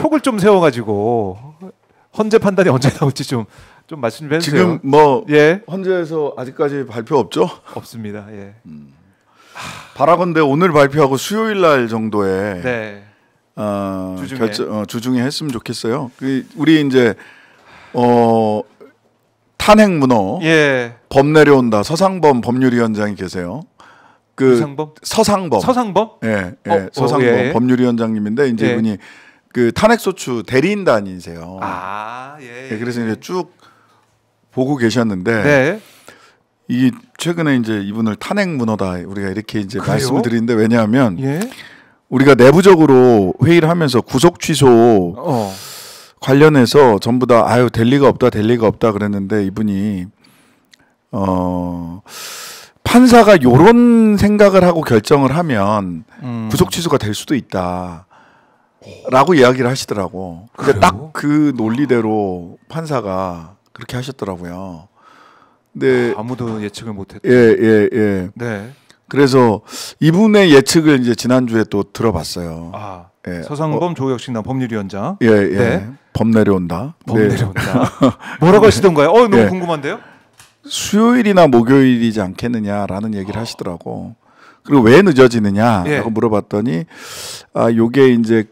촉을 좀 세워가지고 헌재 판단이 언제 나올지 좀 말씀 좀 해주세요. 지금 뭐 예. 헌재에서 아직까지 발표 없죠? 없습니다. 예. 바라건대 오늘 발표하고 수요일 날 정도에 네. 주중에 했으면 좋겠어요. 우리 이제 탄핵 문호 예. 법 내려온다. 서상범 법률위원장이 계세요. 서상범? 예, 서상범 예. 법률위원장님인데 이제 예. 이분이 그 탄핵소추 대리인단이세요. 아, 예. 그래서 이제 쭉 보고 계셨는데 네. 이 최근에 이제 이분을 탄핵 문호다 우리가 이렇게 이제 그래요? 말씀을 드리는데 왜냐하면 예. 우리가 내부적으로 회의를 하면서 구속 취소 관련해서 전부 다 될 리가 없다 그랬는데 이분이 판사가 요런 생각을 하고 결정을 하면 구속 취소가 될 수도 있다라고 이야기를 하시더라고. 근데 딱 그 논리대로 판사가 그렇게 하셨더라고요. 근데 아무도 예측을 못했다. 예. 네. 그래서 이분의 예측을 이제 지난주에 또 들어봤어요. 예. 서상범 조혁신당 법률위원장. 예. 네. 법 내려온다. 내려온다. 뭐라고 하시던가요? 너무 네. 궁금한데요. 수요일이나 목요일이지 않겠느냐라는 얘기를 하시더라고. 그리고 왜 늦어지느냐라고 예. 물어봤더니 요게 이제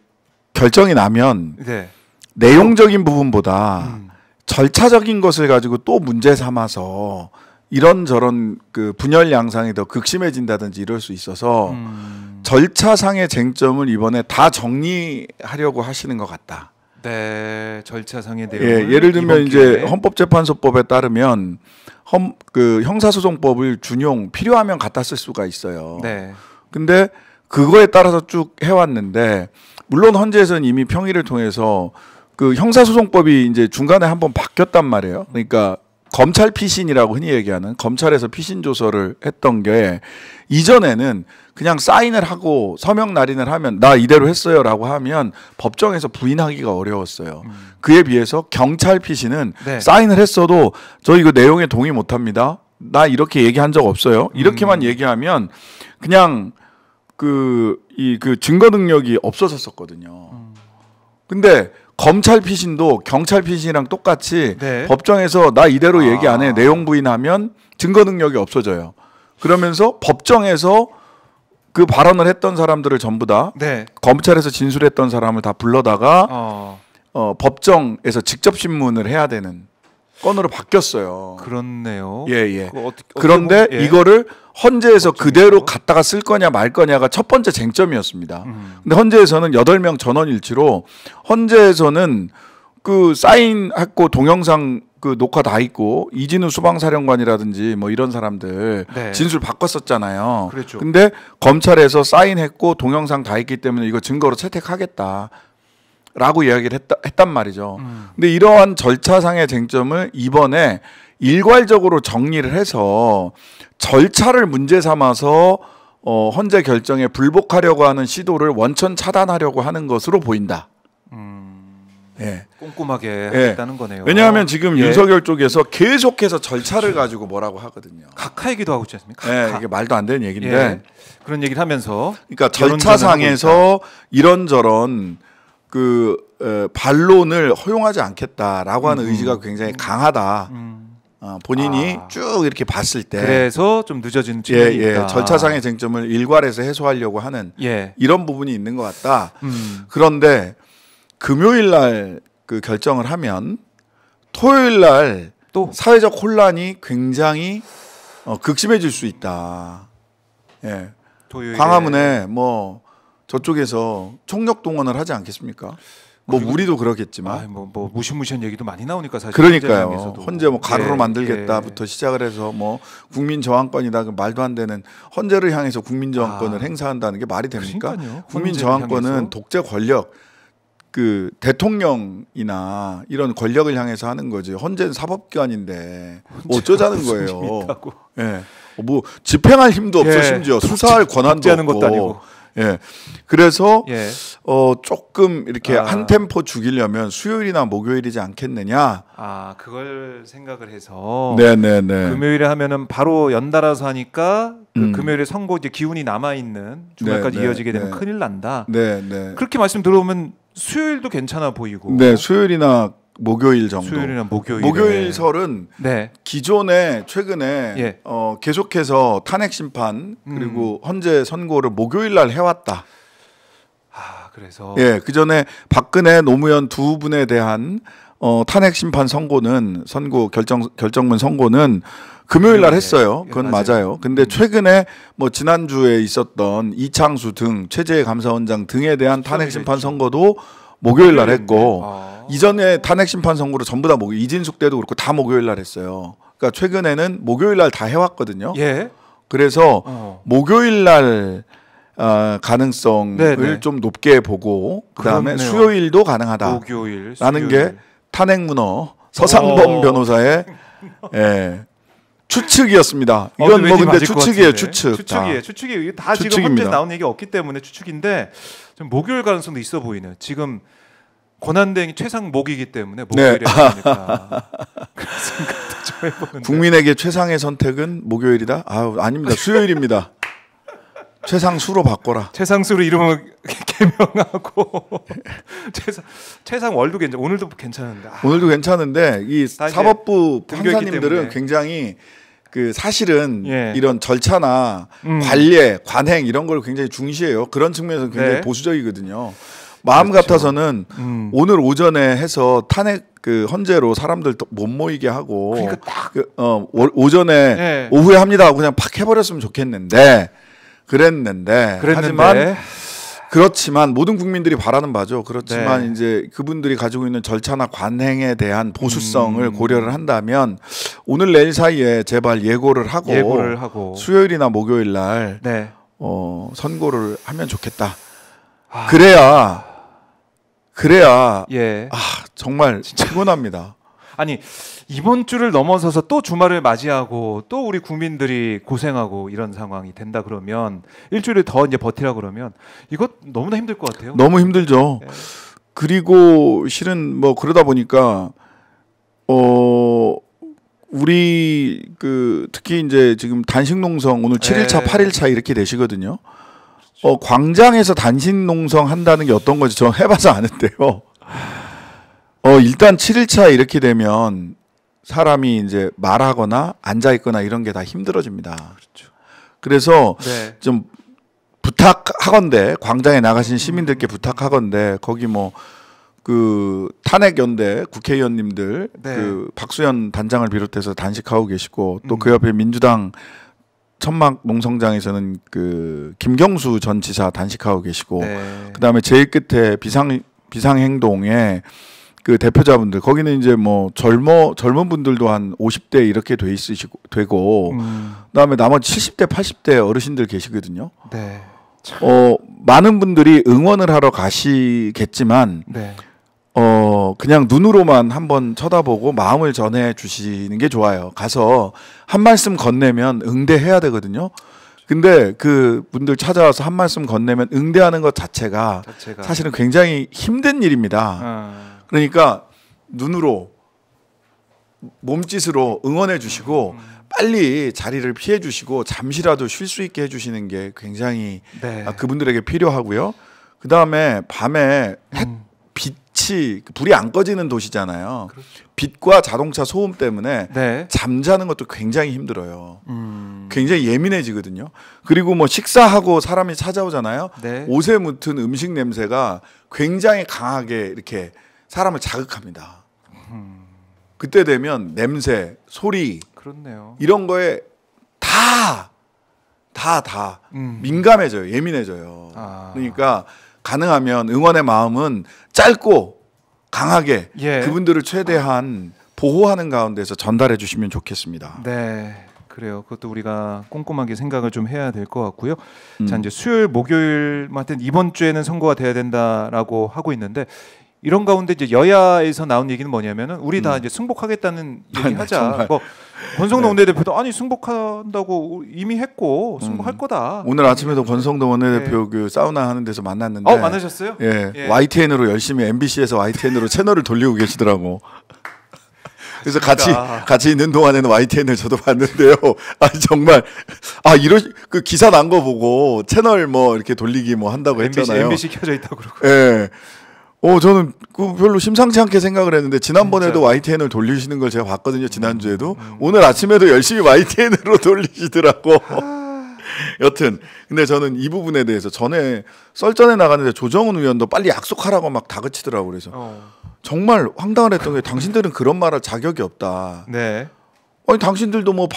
결정이 나면 네. 내용적인 부분보다 절차적인 것을 가지고 또 문제 삼아서 이런저런 그 분열 양상이 더 극심해진다든지 이럴 수 있어서 절차상의 쟁점을 이번에 다 정리하려고 하시는 것 같다. 네, 절차상의 예, 내용을 예를 들면 이번 이제 기회에. 헌법재판소법에 따르면 그 형사소송법을 준용 필요하면 갖다 쓸 수가 있어요. 네. 근데 그거에 따라서 쭉 해왔는데 물론 헌재에서는 이미 평의를 통해서 그 형사소송법이 이제 중간에 한번 바뀌었단 말이에요. 그러니까 검찰 피신이라고 흔히 얘기하는 검찰에서 피신 조서를 했던 게 이전에는 그냥 사인을 하고 서명 날인을 하면 나 이대로 했어요라고 하면 법정에서 부인하기가 어려웠어요. 그에 비해서 경찰 피신은 네. 사인을 했어도 저 이거 내용에 동의 못합니다. 나 이렇게 얘기한 적 없어요. 이렇게만 얘기하면 그냥 그 증거 능력이 없어졌었거든요. 근데 검찰 피신도 경찰 피신이랑 똑같이 네. 법정에서 나 이대로 얘기 안 해 내용 부인하면 증거 능력이 없어져요. 그러면서 법정에서 그 발언을 했던 사람들을 전부 다 네. 검찰에서 진술했던 사람을 다 불러다가 법정에서 직접 신문을 해야 되는 건으로 바뀌었어요. 그렇네요. 예. 어떻게 그런데 보면, 예. 이거를 헌재에서 그대로 갖다가 쓸 거냐 말 거냐가 첫 번째 쟁점이었습니다. 근데 헌재에서는 8명 전원일치로 헌재에서는 그 사인했고 동영상 그 녹화 다 있고 이진우 수방사령관이라든지 뭐 이런 사람들 네. 진술 바꿨었잖아요. 그랬죠. 근데 검찰에서 사인했고 동영상 다 있기 때문에 이거 증거로 채택하겠다. 라고 이야기를 했단 말이죠. 근데 이러한 절차상의 쟁점을 이번에 일괄적으로 정리를 해서 절차를 문제 삼아서 헌재 결정에 불복하려고 하는 시도를 원천 차단하려고 하는 것으로 보인다. 예. 꼼꼼하게 예. 하겠다는 거네요. 왜냐하면 지금 예. 윤석열 쪽에서 계속해서 절차를 가지고 뭐라고 하거든요. 각하 얘기도 하고 있지 않습니까? 예, 각하. 이게 말도 안 되는 얘기인데. 예. 그런 얘기를 하면서 그러니까 절차상에서 이런저런 반론을 허용하지 않겠다라고 하는 의지가 굉장히 강하다. 본인이 쭉 이렇게 봤을 때 그래서 좀 늦어지는 측면이 있다. 절차상의 쟁점을 일괄해서 해소하려고 하는 예. 이런 부분이 있는 것 같다. 그런데 금요일 날 그 결정을 하면 토요일 날 또 사회적 혼란이 굉장히 극심해질 수 있다. 예. 토요일에 광화문에 뭐 저쪽에서 총력 동원을 하지 않겠습니까? 뭐 우리도 그러겠지만. 뭐 무시무시한 얘기도 많이 나오니까 사실. 그러니까요. 헌재 뭐 가루로 예, 만들겠다부터 시작을 해서 뭐 국민 저항권이다 그 말도 안 되는 헌재를 향해서 국민 저항권을 행사한다는 게 말이 됩니까? 그러니까요. 국민 헌재를 저항권은 향해서. 독재 권력 그 대통령이나 이런 권력을 향해서 하는 거지. 헌재는 사법기관인데 뭐 어쩌자는 거예요. 예. 뭐 집행할 힘도 없어 예. 심지어 수사할 권한도 독재하는 없고. 것도 아니고. 예. 그래서 예. 조금 이렇게 한 템포 죽이려면 수요일이나 목요일이지 않겠느냐. 아, 그걸 생각을 해서 네네네. 금요일에 하면은 바로 연달아서 하니까 그 금요일에 선거 이제 기운이 남아 있는 주말까지 네, 네, 이어지게 되면 네. 큰일 난다. 네네. 그렇게 말씀 들어보면 수요일도 괜찮아 보이고. 네, 수요일이나 목요일 정도. 수요일이나 목요일. 목요일설은 네. 기존에 최근에 예. 계속해서 탄핵 심판 그리고 헌재 선고를 목요일 날 해왔다. 아, 그래서 예, 그 전에 박근혜, 노무현 두 분에 대한 탄핵 심판 선고는 결정문 선고는 금요일 날 했어요. 그건 맞아요. 근데 최근에 뭐 지난주에 있었던 이창수 등 최재해 감사원장 등에 대한 탄핵 심판 선고도 목요일 날 했고 이전에 탄핵 심판 선고를 전부 다 이진숙 때도 그렇고 다 목요일 날 했어요. 그러니까 최근에는 목요일 날 다 해왔거든요. 예. 그래서 목요일 날 가능성을 네네. 좀 높게 보고 그다음에 그렇네요. 수요일도 가능하다. 목요일. 라는 수요일. 게 탄핵 문어 서상범 변호사의 예, 추측이었습니다. 이건 뭐 근데 추측이에요, 추측. 추측이에요. 추측이 다 지금 추측입니다. 현재 나온 얘기 없기 때문에 추측인데 좀 목요일 가능성도 있어 보이네요. 지금 권한대행이 최상목이기 때문에 목요일에 하니까 그런 생각도 좀 해보는데. 국민에게 최상의 선택은 목요일이다? 아닙니다. 수요일입니다. 최상수로 바꿔라. 최상수로 이름을 개명하고 최상월도 괜찮. 오늘도 괜찮은데. 오늘도 괜찮은데 이 사법부 판사님들은 때문에. 굉장히 그 사실은 예. 이런 절차나 관례, 관행 이런 걸 굉장히 중시해요. 그런 측면에서 굉장히 네. 보수적이거든요. 마음 그렇죠. 같아서는 오늘 오전에 해서 탄핵 그 헌재로 사람들 못 모이게 하고 그러니까 딱 오전에 네. 오후에 합니다 하고 그냥 팍 해버렸으면 좋겠는데 그랬는데 하지만 그렇지만 모든 국민들이 바라는 바죠. 그렇지만 네. 이제 그분들이 가지고 있는 절차나 관행에 대한 보수성을 고려를 한다면 오늘 내일 사이에 제발 예고를 하고 수요일이나 목요일 날 네. 선고를 하면 좋겠다. 그래야 예. 정말 피곤합니다. 아니 이번 주를 넘어서서 또 주말을 맞이하고 또 우리 국민들이 고생하고 이런 상황이 된다 그러면 일주일을 더 이제 버티라 그러면 이거 너무나 힘들 것 같아요. 너무 힘들죠. 예. 그리고 실은 뭐 그러다 보니까 우리 그 특히 이제 지금 단식 농성 오늘 7일차, 8일차 이렇게 되시거든요. 광장에서 단식 농성 한다는 게 어떤 건지 저 해봐서 아는데요. 일단 7일차 이렇게 되면 사람이 이제 말하거나 앉아 있거나 이런 게 다 힘들어집니다. 그렇죠. 그래서 네. 좀 부탁하건대 광장에 나가신 시민들께 부탁하건대 거기 뭐 그 탄핵연대 국회의원님들 네. 그 박수현 단장을 비롯해서 단식하고 계시고 또 그 옆에 민주당 천막 농성장에서는 그 김경수 전 지사 단식하고 계시고 네. 그다음에 제일 끝에 비상행동에 그 대표자분들 거기는 이제 뭐 젊은 분들도 한 50대 이렇게 되고 그다음에 나머지 70대 80대 어르신들 계시거든요. 네. 많은 분들이 응원을 하러 가시겠지만 네. 그냥 눈으로만 한번 쳐다보고 마음을 전해 주시는 게 좋아요. 가서 한 말씀 건네면 응대해야 되거든요. 근데 그 분들 찾아와서 한 말씀 건네면 응대하는 것 자체가 사실은 굉장히 힘든 일입니다. 그러니까 눈으로 몸짓으로 응원해 주시고 빨리 자리를 피해 주시고 잠시라도 쉴 수 있게 해 주시는 게 굉장히 그분들에게 필요하고요. 그다음에 밤에 빛이 불이 안 꺼지는 도시잖아요. 그렇죠. 빛과 자동차 소음 때문에 잠자는 것도 굉장히 힘들어요. 굉장히 예민해지거든요. 그리고 뭐 식사하고 사람이 찾아오잖아요. 옷에 묻은 음식 냄새가 굉장히 강하게 이렇게 사람을 자극합니다. 그때 되면 냄새, 소리 그렇네요. 이런 거에 다 민감해져요. 예민해져요. 그러니까 가능하면 응원의 마음은 짧고 강하게 그분들을 최대한 보호하는 가운데서 전달해 주시면 좋겠습니다. 네. 그래요. 그것도 우리가 꼼꼼하게 생각을 좀 해야 될 것 같고요. 자, 이제 수요일, 목요일 하여튼 이번 주에는 선거가 돼야 된다라고 하고 있는데 이런 가운데 이제 여야에서 나온 얘기는 뭐냐면은 우리 다 이제 승복하겠다는 얘기하자. 뭐 권성동 원내대표도 아니 승복한다고 이미 했고 승복할 거다. 오늘 아침에도 권성동 원내대표 그 사우나 하는 데서 만났는데 만나셨어요? 예. YTN으로 열심히 MBC에서 YTN으로 채널을 돌리고 계시더라고. 그래서 같이 있는 동안에는 YTN을 저도 봤는데요. 아니 정말 이런 그 기사 난 거 보고 채널 뭐 이렇게 돌리기 뭐 한다고 했잖아요. MBC 켜져 있다고 그러고. 예. 저는 그 별로 심상치 않게 생각을 했는데 지난번에도 진짜? YTN을 돌리시는 걸 제가 봤거든요. 지난주에도 오늘 아침에도 열심히 YTN으로 돌리시더라고. 여튼 근데 저는 이 부분에 대해서 전에 썰전에 나갔는데 조정은 의원도 빨리 약속하라고 막 다그치더라고. 그래서 정말 황당을 했던 게 당신들은 그런 말할 자격이 없다. 네. 아니 당신들도 뭐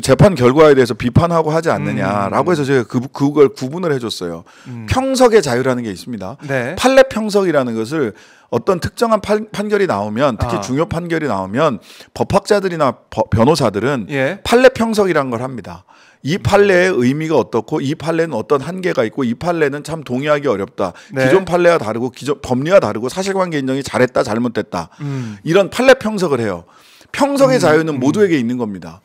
재판 결과에 대해서 비판하고 하지 않느냐라고 해서 제가 그걸 구분을 해줬어요. 평석의 자유라는 게 있습니다. 네. 판례 평석이라는 것을 어떤 특정한 판결이 나오면 특히 중요 판결이 나오면 법학자들이나 변호사들은 판례 평석이라는 걸 합니다. 이 판례의 의미가 어떻고 이 판례는 어떤 한계가 있고 이 판례는 참 동의하기 어렵다. 네. 기존 판례와 다르고 기존 법리와 다르고 사실관계 인정이 잘했다 잘못됐다. 이런 판례 평석을 해요. 평석의 자유는 모두에게 있는 겁니다.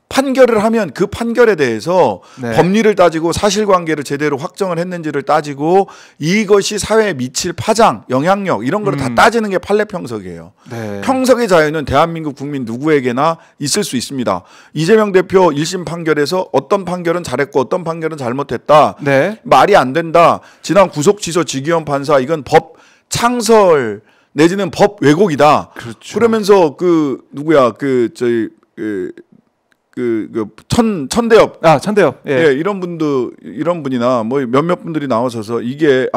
판결을 하면 그 판결에 대해서 법리를 따지고 사실관계를 제대로 확정을 했는지를 따지고 이것이 사회에 미칠 파장, 영향력 이런 걸 다 따지는 게 판례 평석이에요. 네. 평석의 자유는 대한민국 국민 누구에게나 있을 수 있습니다. 이재명 대표 1심 판결에서 어떤 판결은 잘했고 어떤 판결은 잘못했다. 네. 말이 안 된다. 지난 구속 취소 지기현 판사 이건 법 창설 내지는 법 왜곡이다. 그렇죠. 그러면서 천대엽. 천대엽. 예, 이런 분이나 뭐 몇몇 분들이 나와서서 이게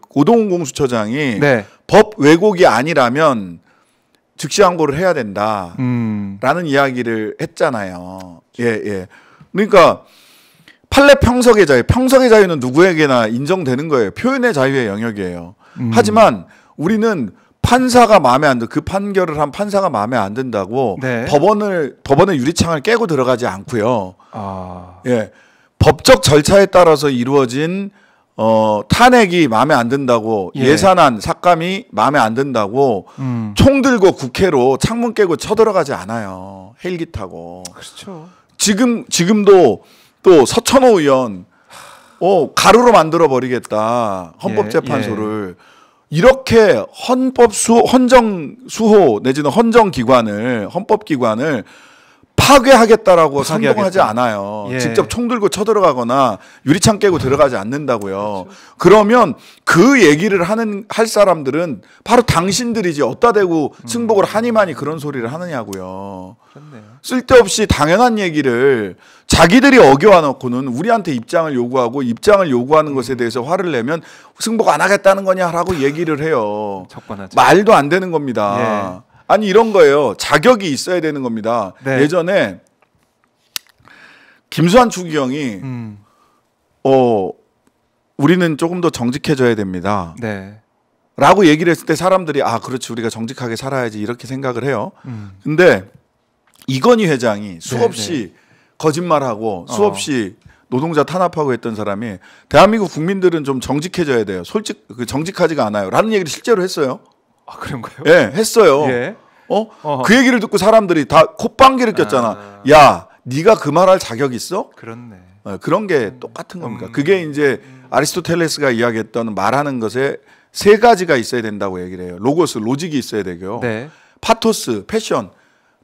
오동훈 공수처장이 법 왜곡이 아니라면 즉시 항고를 해야 된다라는 이야기를 했잖아요. 예. 그러니까 판례 평석의 자유는 누구에게나 인정되는 거예요. 표현의 자유의 영역이에요. 하지만 우리는 판사가 마음에 안 든 그 판결을 한 판사가 마음에 안 든다고 법원의 유리창을 깨고 들어가지 않고요. 예, 법적 절차에 따라서 이루어진 탄핵이 마음에 안 든다고 예산안 삭감이 마음에 안 든다고 총 들고 국회로 창문 깨고 쳐들어가지 않아요. 헬기 타고. 그렇죠. 지금도 또 서천호 의원 가루로 만들어 버리겠다 헌법재판소를. 이렇게 헌정 수호 내지는 헌법기관을 파괴하겠다라고 선동하지 않아요. 직접 총 들고 쳐들어가거나 유리창 깨고 들어가지 않는다고요. 그렇죠. 그러면 그 얘기를 할 사람들은 바로 당신들이지. 어디다 대고 승복을 하니만이 그런 소리를 하느냐고요. 그렇네요. 쓸데없이 당연한 얘기를 자기들이 어겨와 놓고는 우리한테 입장을 요구하고 입장을 요구하는 것에 대해서 화를 내면 승복 안 하겠다는 거냐라고 얘기를 해요. 적반하죠. 말도 안 되는 겁니다. 아니 이런 거예요. 자격이 있어야 되는 겁니다. 예전에 김수환 추기경이 우리는 조금 더 정직해져야 됩니다. 라고 얘기를 했을 때 사람들이 그렇지 우리가 정직하게 살아야지 이렇게 생각을 해요. 근데 이건희 회장이 수없이 거짓말하고 수없이 노동자 탄압하고 했던 사람이 대한민국 국민들은 좀 정직해져야 돼요. 정직하지가 않아요. 라는 얘기를 실제로 했어요. 그런가요? 예, 했어요. 그 얘기를 듣고 사람들이 다 콧방귀를 꼈잖아. 야, 네가 그 말할 자격 있어? 그렇네. 그런 게 똑같은 겁니다. 그게 이제 아리스토텔레스가 이야기했던 말하는 것에 세 가지가 있어야 된다고 얘기를 해요. 로고스, 로직이 있어야 되고요. 파토스, 패션,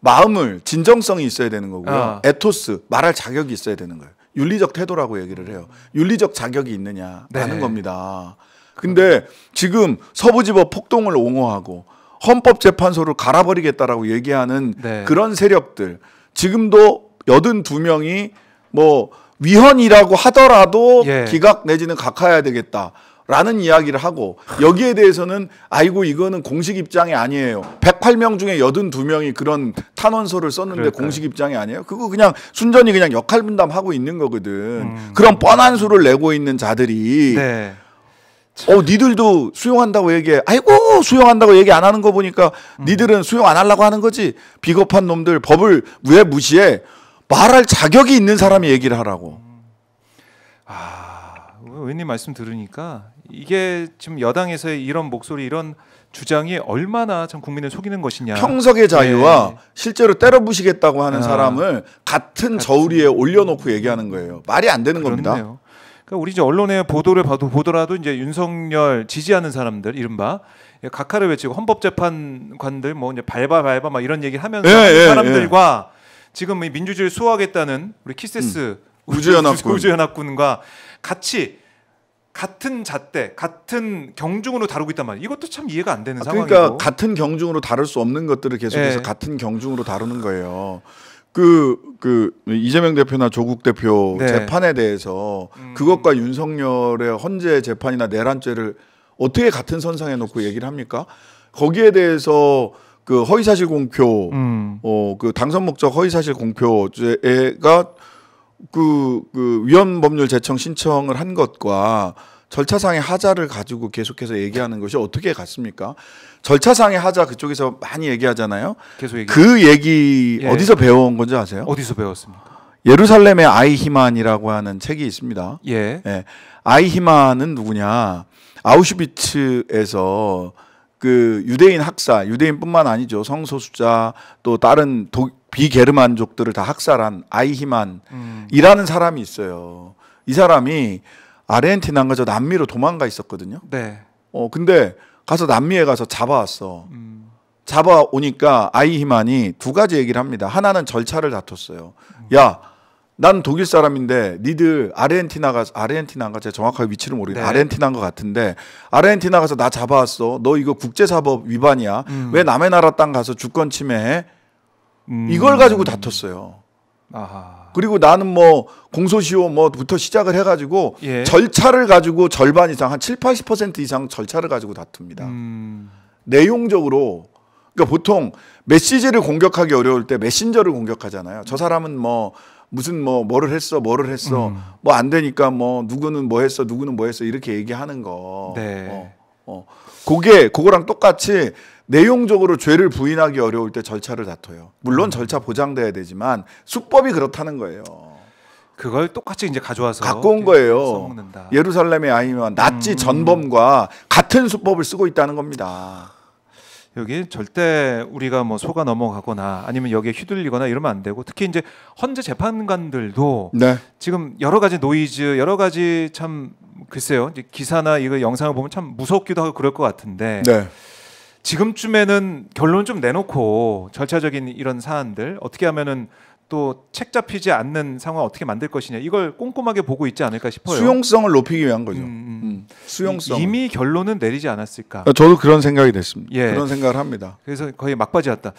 마음을 진정성이 있어야 되는 거고요. 에토스, 말할 자격이 있어야 되는 거예요. 윤리적 태도라고 얘기를 해요. 윤리적 자격이 있느냐라는 겁니다. 근데 지금 서부지법 폭동을 옹호하고 헌법재판소를 갈아버리겠다라고 얘기하는 그런 세력들 지금도 82명이 뭐 위헌이라고 하더라도 기각 내지는 각하해야 되겠다라는 이야기를 하고 여기에 대해서는 아이고 이거는 공식 입장이 아니에요. 108명 중에 82명이 그런 탄원서를 썼는데 공식 입장이 아니에요. 그거 그냥 순전히 그냥 역할 분담하고 있는 거거든. 그런 뻔한 수를 내고 있는 자들이 니들도 수용한다고 얘기해. 아이고 수용한다고 얘기 안 하는 거 보니까 니들은 수용 안 하려고 하는 거지. 비겁한 놈들 법을 왜 무시해. 말할 자격이 있는 사람이 얘기를 하라고. 의원님 말씀 들으니까 이게 지금 여당에서의 이런 목소리, 이런 주장이 얼마나 참 국민을 속이는 것이냐. 평석의 자유와 예. 실제로 때려부시겠다고 하는 사람을 같은 저우리에 올려놓고 얘기하는 거예요. 말이 안 되는 겁니다. 그렇네요. 그러니까 우리 이제 언론의 보도를 보더라도 이제 윤석열 지지하는 사람들, 이른바 각하를 외치고 헌법재판관들 뭐 이제 밟아 막 이런 얘기 하면서 하는 사람들과 지금 이 민주주의를 수호하겠다는 우리 키세스 우주연합군과 같이 같은 잣대, 같은 경중으로 다루고 있단 말이에요. 이것도 참 이해가 안 되는 상황이고. 그러니까 같은 경중으로 다룰 수 없는 것들을 계속해서 같은 경중으로 다루는 거예요. 이재명 대표나 조국 대표 재판에 대해서 그것과 윤석열의 헌재 재판이나 내란죄를 어떻게 같은 선상에 놓고 얘기를 합니까? 거기에 대해서 그 허위사실 공표, 그 당선 목적 허위사실 공표죄가 그 위헌 법률 제청 신청을 한 것과 절차상의 하자를 가지고 계속해서 얘기하는 것이 어떻게 같습니까? 절차상의 하자 그쪽에서 많이 얘기하잖아요. 계속 그 얘기 어디서 배워온 건지 아세요? 어디서 배웠습니까? 예루살렘의 아이히만이라고 하는 책이 있습니다. 예. 아이히만은 누구냐? 아우슈비츠에서 그 유대인 학살, 유대인뿐만 아니죠. 성소수자 또 다른 비게르만족들을 다 학살한 아이히만이라는 사람이 있어요. 이 사람이 아르헨티나인가 저 남미로 도망가 있었거든요. 네. 근데 가서 남미에 가서 잡아왔어. 잡아오니까 아이히만이 두 가지 얘기를 합니다. 하나는 절차를 다퉜어요. 야, 난 독일 사람인데 니들 아르헨티나인가 제가 정확하게 위치를 모르겠는데 아르헨티나인 것 같은데 아르헨티나 가서 나 잡아왔어. 너 이거 국제사법 위반이야. 왜 남의 나라 땅 가서 주권 침해해? 이걸 가지고 다퉜어요. 아하. 그리고 나는 뭐 공소시효 뭐부터 시작을 해가지고 절차를 가지고 절반 이상 한 70~80% 이상 절차를 가지고 다툽니다. 내용적으로 그러니까 보통 메시지를 공격하기 어려울 때 메신저를 공격하잖아요. 저 사람은 뭐 무슨 뭐를 했어 뭐 안 되니까 뭐 누구는 뭐 했어 누구는 뭐 했어 이렇게 얘기하는 거. 네. 그거랑 똑같이 내용적으로 죄를 부인하기 어려울 때 절차를 다퉈요. 물론 절차 보장돼야 되지만 수법이 그렇다는 거예요. 그걸 똑같이 이제 가져와서 갖고 온 거예요. 써먹는다. 예루살렘의 아이히만 나치 전범과 같은 수법을 쓰고 있다는 겁니다. 여기 절대 우리가 뭐 속아 넘어가거나 아니면 여기에 휘둘리거나 이러면 안 되고 특히 이제 헌재 재판관들도 지금 여러 가지 노이즈, 여러 가지 참 글쎄요. 이제 기사나 이거 영상을 보면 참 무섭기도 하고 그럴 것 같은데 지금쯤에는 결론 좀 내놓고 절차적인 이런 사안들 어떻게 하면은 또 책 잡히지 않는 상황 어떻게 만들 것이냐 이걸 꼼꼼하게 보고 있지 않을까 싶어요. 수용성을 높이기 위한 거죠. 수용성. 이미 결론은 내리지 않았을까. 저도 그런 생각이 됐습니다. 그런 생각을 합니다. 그래서 거의 막바지였다.